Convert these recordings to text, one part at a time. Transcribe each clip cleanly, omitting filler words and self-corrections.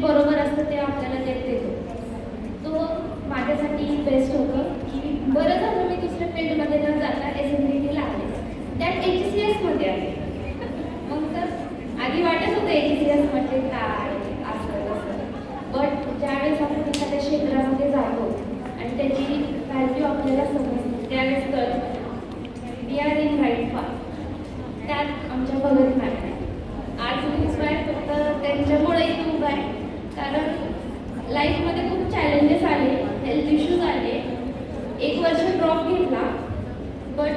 बरोबर असतं ते आपल्याला देतो. तो माझ्यासाठी बेस्ट होतं की बरं झालं मी दुसऱ्या फील्डमध्ये न जाता SNDTला आले, त्यात HCS मध्ये आले. मग तर आधी वाटत होतं HCS म्हणजे काय असं असं, बट ज्यावेळेस आपण एखाद्या क्षेत्रामध्ये जातो आणि त्याची व्हॅल्यू आपल्याला समजते त्यावेळेस कळतं we are in right path. त्यात आमच्या भगत मॅम आहे. आज मी उभा आहे फक्त त्यांच्यामुळे इथे उभा आहे, कारण लाईफमध्ये खूप चॅलेंजेस आले, हेल्थ इश्यूज आले, 1 वर्ष ड्रॉप घेतला, बट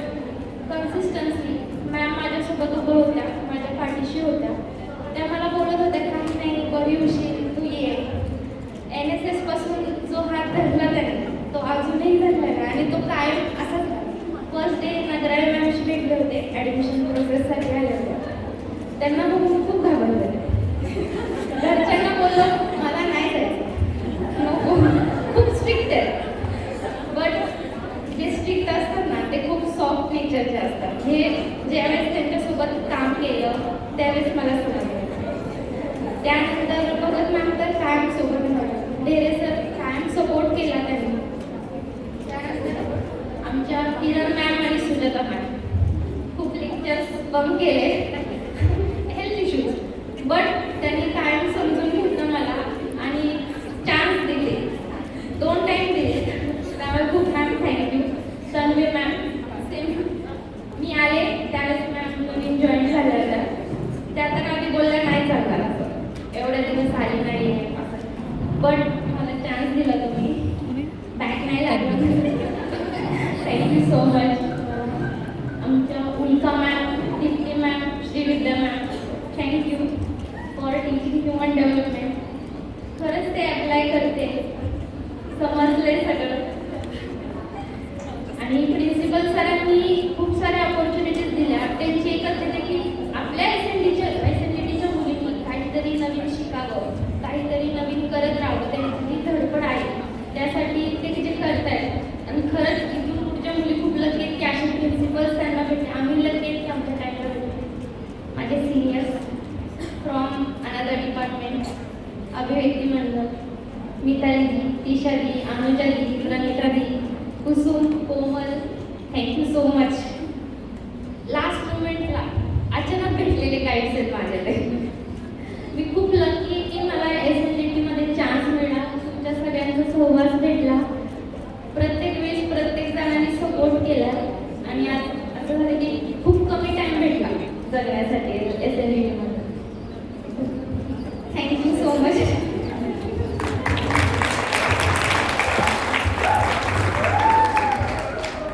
कन्सिस्टन्सी मॅम माझ्यासोबत उभं होत्या, माझ्या पाठीशी होत्या. त्या मला बोलत होत्या काही नाही बरी होशील, तू ये. NSS पासून जो हात धरला त्याने तो अजूनही धरला आहे आणि तो कायम असाच. फर्स्ट डे नगराळे मॅमशी भेटले होते, ॲडमिशन प्रोसेससाठी आले होते. त्यांना बघून खूप घाबरले. घरच्यांना बोललो मला नाही जायचं, नको, खूप स्ट्रिक्ट आहे. बट जे स्ट्रिक्ट असतात ना ते खूप सॉफ्ट नेचरचे असतात. हे ज्यावेळेस त्यांच्यासोबत काम केलं त्यावेळेस मला समजलं. त्यानंतर भगत मॅम तर कायम सोबत होते, ढेरे सर कायम सपोर्ट केला त्यांनी. त्यानंतर आमच्या किरण मॅम आणि सुजाता मॅम खूप लेक्चर्स बंक केले, हेल्थ इश्यूज, बट त्यांनी कायम समजून घेतलं मला आणि चान्स दिले, 2 टाईम दिले. त्यामुळे खूप ma'am thank you. Tanvi ma'am same, मी आले त्यावेळेस मॅम नवीन जॉईन झाल्या होत्या. त्या तर आधी बोलल्या नाही चालणार असं, एवढ्या दिवस आली नाही आहे असं, बट मला चान्स दिला तुम्ही, बॅक नाही लागलं. Thank you so much. आमच्या Ulka ma'am, Deepti ma'am, Shrividya ma'am, thank you for teaching human development. खरंच ते अप्लाय करते, समजले सगळं. आणि प्रिन्सिपल सरांनी खूप साऱ्या ऑपॉर्च्युनिटीज दिल्या. त्यांची एकच होते की आपल्या SNDTच्या मुलींनी काहीतरी नवीन शिकावं, काहीतरी नवीन करत राहावं, त्यांची जी धडपड आहे त्यासाठी ते जे करतायत. आणि खरंच इथून पुढच्या मुली खूप लकी आहेत की असे प्रिन्सिपल्स त्यांना भेटले. आम्ही लकी आहेत की आमच्या टाईमला भेटले. माझे सिनियर्स फ्रॉम अनदर डिपार्टमेंट, अभिव्यक्ती मंडळ, मिताली, ईशादी, अनुजादी, प्रणितादी, कुसुम, कोमल, थँक्यू सो मच. लास्ट मोमेंटला अचानक भेटलेले गाईड्स आहेत माझ्याकडे. मी खूप लकी आहे की मला SNDTमध्ये चान्स मिळाला, तुमच्या सगळ्यांचा सहवास भेटला. प्रत्येक वेळेस प्रत्येक जणांनी सपोर्ट केला आणि आज असं झालं की खूप कमी टाईम भेटला जगण्यासाठी.